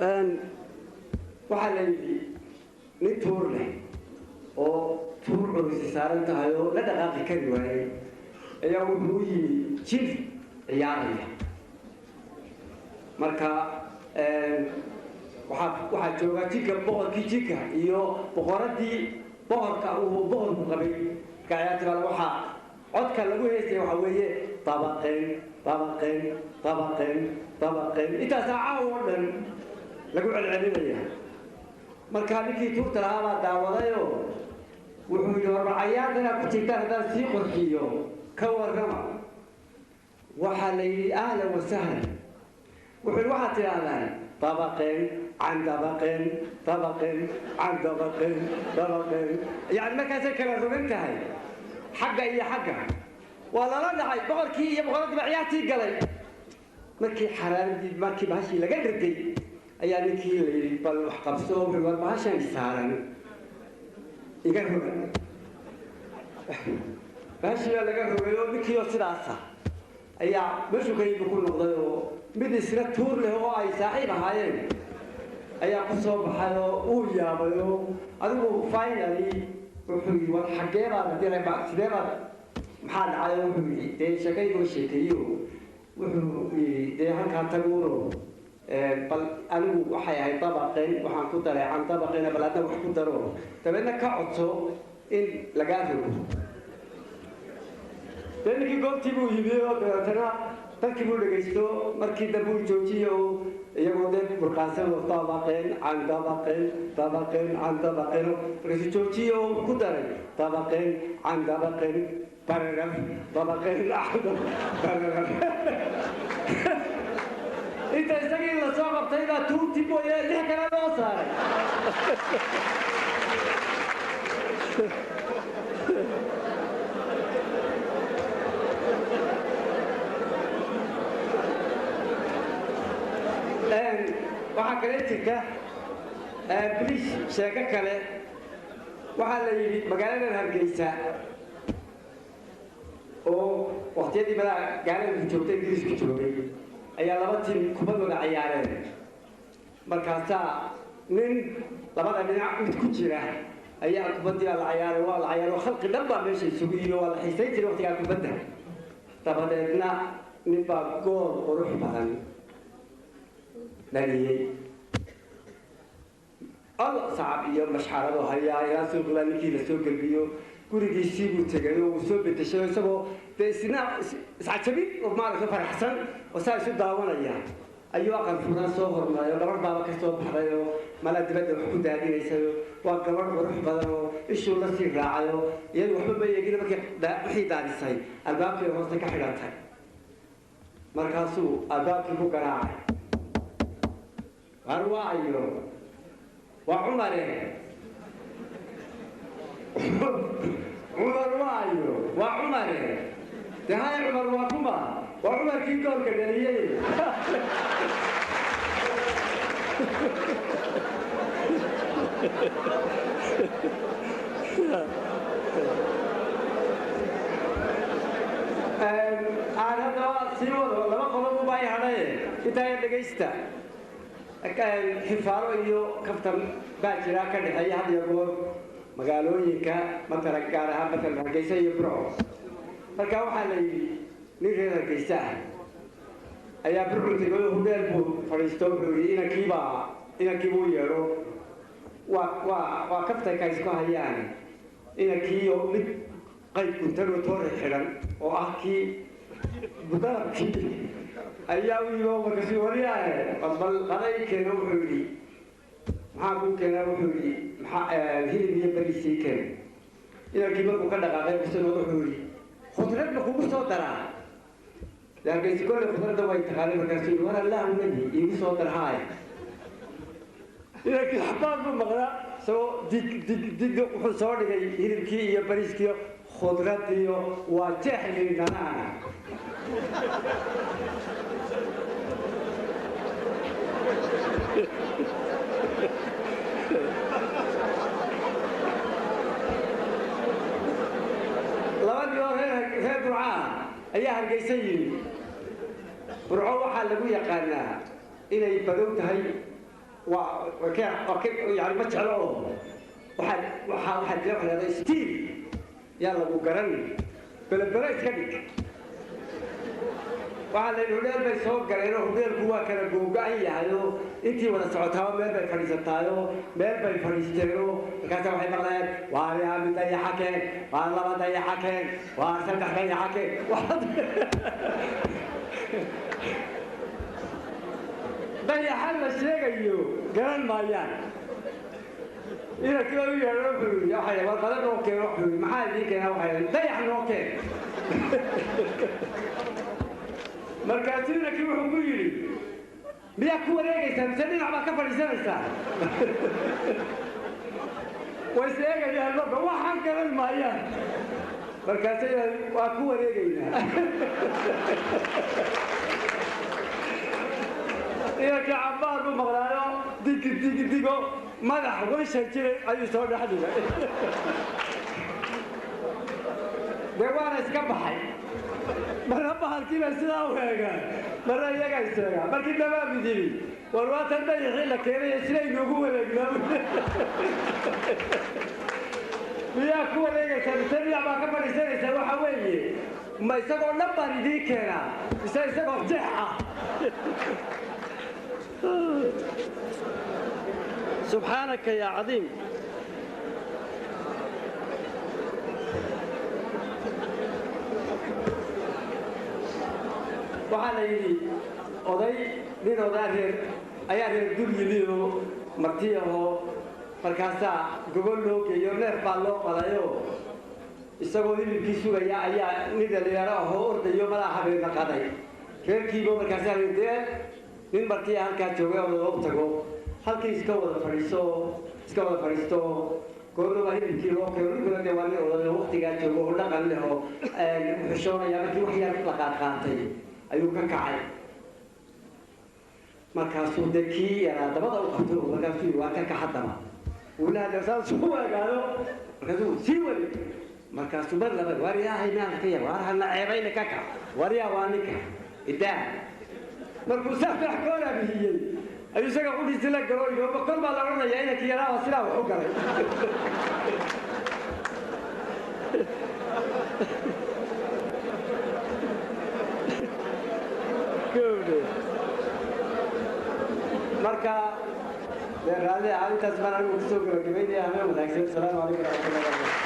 waxaa la yidhi nin tuur leh oo tuur culisi saaran tahay oo la dhaqaaqi kari waayey ayaa wuxuu u yimi jir ciyaaraya marka waxaa jooga jirka boqorkii jirka iyo boqoradii boqorka uu boqorku qabay kaciyaarta waxaa codka lagu heystay waxaa weeye dabaqeen dabaqeen dabaqeen dabaqeen intaasaa caaw oo dhan lagu celcelinaya markaa ninkii tuurta lahaa baa daawadayoo wuxuu yidhi warba cayaartana ku jirtaan haddaan sii qurxiyo ka warrama waxaa la yidhi ahlan wasahlan wuxuu yidhi waxaad tidhaahdaan dabaqeen can dabaqeen dabaqeen can dabaqeen dabaqeen yani markaasay kala rogan tahay xagga iyo xagga waa lala dhacay boqorkii iyo boqoradii baa ciyaartii galay markii xaraaradii markii bahashii laga dhirgay ayaa ninkii la yidhi bal wax qabso wuxuu war bahashan saaran iga rogan bahashii baa laga rogay oo ninkii oo sidaasa ayaa meeshuu ka yimi ku noqday oo mid isla tuur leh oo ay saaxiib ahaayeen ayaa ku soo baxay oo uu yaabay oo adigu finally wuxuu yidhi war xaggee baad diray sidee baad maxaa dhacay wuxuu yidhi dee sheekaydoo sheekeeyo wuxuu yidhi dee halkaa taguuno bal anigu waxay ahayd dabaqeen waxaan ku daray can dabaqeena bal adna wax ku daro dabeedna ka codso in lagaa rogo dee ninkii goobtii buu yimi oo dabeetana dadkii buu dhegaysto markii dambe uu joojiyo iyagoo dee burqaansan oo dabaqeen can dabaqeen dabaqeen can dabaqeen markaasuu joojiyo oo ku daray dabaqeen can dabaqeen bararaf dabaqeen bararaf inta isagii la soo qabtay baa tuurti mooye lix kale loo saaray waxaa kale jirta bilish sheeko kale waxaa la yidhi magaaladan Hargeysa oo waqtiyadii gaalada joogtay ingiriisku joogay ayaa laba tiim kubad wada ciyaareen markaasaa nin labada dhinac mid ku jira ayaa kubaddii la ciyaaray waa la ciyaaray khalqi dhan baa meesha isugu yimi waa la xiisayn jiray waqtigaa kubadda dabadeedna nin baa gool qurux badan dhaliyey alla sacab iyo mashxarado hayaa ilaa suuqla ninkii la soo gelbiyo gurigiisii buu tegay oo uu soo bedeshay isagoo dee iscajabin oo maaragta faraxsan oo saa isu daawanaya ayuu aqal furan soo hormaray oo gabar baaba ka soo baxday oo mala dibadda wax ku daadinaysayo waa gabar qurux badan oo ishuu la sii raacay oo iyadu waxba ma eegin markii wixii daadisay albaabkii hoosta ka xidhantay markaasuu albaabkii ku garaacay arwaayo waa cumare عمر وايو وعمر ده هاي عمر وكما وعمر كي قال كدليل أنا هذا سيرود لما قلنا باي هذا إنت دقيستا كان حفارو يو كفتم باجرا كده هاي هذا يقول magaalooyinka matala gaar ahaan matala Hargeysa iyo Burco marka waxa la yiri nin reer Hargeysa ayaa Burco tagay hudeel buu fariisto wuxuu yiri inakiiba yeero waa kaftay ka isku hayaan inakiiyo mid qayb kuntaro toore xiran oo ah kii budaarkii ayaa uu yimaado markaasuu wariyay bal qaday keeno wuxuu yiri maxaa ku keenay wuxuu yiri hilib iyo bariis keen ila kiiba ku ka dhaqaaqay bisoo wuxuu yiri khudrad ma kugu soo daraa laakiin si kale khudradda way taqaanay markaasuu war Allah nabi igu soo darhaay ila kii xabaan ma maqla soo dig wuxuu soo dhigay hilibkii iyo bariiskii khudradii waa jahli dhanaan reer Burco ayaa Hargeysa yiri Burco waxa lagu yaqaanaa inay badow tahay يعني ما تشعلوه واحد يروح هذا ستيل يلا بقرن بلبريت كذي وعلى الولاد بيسوق قرينه ودير قوة كان جوجاي هذا أنتي ولا سعتها ما بيفريستايو ما بيفريستيرو كذا واحد مغلق وعلى من ذي حكي وعلى ما ذي حكي وعلى سمع ذي حكي واحد ذي حل الشيء يو قرن مايان إذا كانوا يروحوا يا حي والقدر روكي روحوا ما حد ذيك أنا وحي ذي حن روكي markaasina kii wuxuu ku yiri miyaa ku wareegaysaa mise dhinac baa ka fadhiisanaysaa way sheegayaan marka waxaan garan maayaan markaasina waa ku wareegaynaa iyo ka cabaar buu maqlaayo digo madax weyshan jiray ayuu soo dhex dhigay dee waana iska baxay مرحبا هالكيما سلا وهاجا مرة يجا يسرع مركي تمام بديني والوقت ده يحيل لك هنا يسرع يجوا لك يا كوا ليك سريع ما كبر يسرع يسوي حوالي ما يسوي لبا يديك هنا يسوي بجحة سبحانك يا عظيم waxaa la yidhi oday nin odaa ayaa reer dulyiliyo martiyahoo markaasaa gogol loo geeyo neef baa loo qalayo isagoo hilibkii sugaya ayaa nin dhalinyaro ahoo ordayo malaa habeena qaday reerkiiba markaasaa dee nin martiya halkaa joogay oo loo tago halkii iska wada fadhiisto goornaba hilibkii loo keeno ninkuna dee waa nin odayo waqtigaa joogo oo dhaqan leh oo xushoonaya markii wax yar la qaadqaatay ayuu ka kacay markaasuu dee kii yaraa dabada u qabtay oo markaasuu waa ka kaxadama wulaada saasuu waagaado markaasuu sii wadi markaasuu mar laba wariyaahay maalka ka yar waarhana ceebayna ka kac wariyaa waa ninka idaa markuu saafex koola bihiyey ayuu isaga qudhiisi la galo iyo kol baa la odhanayaa inankii yaraa sidaa wax u galay marka raali arintaas baan anigu kusoo gabagabeynaya habeen wanaagsan. Assalaamu calaykum waraxmatullahi wabarakaatuh.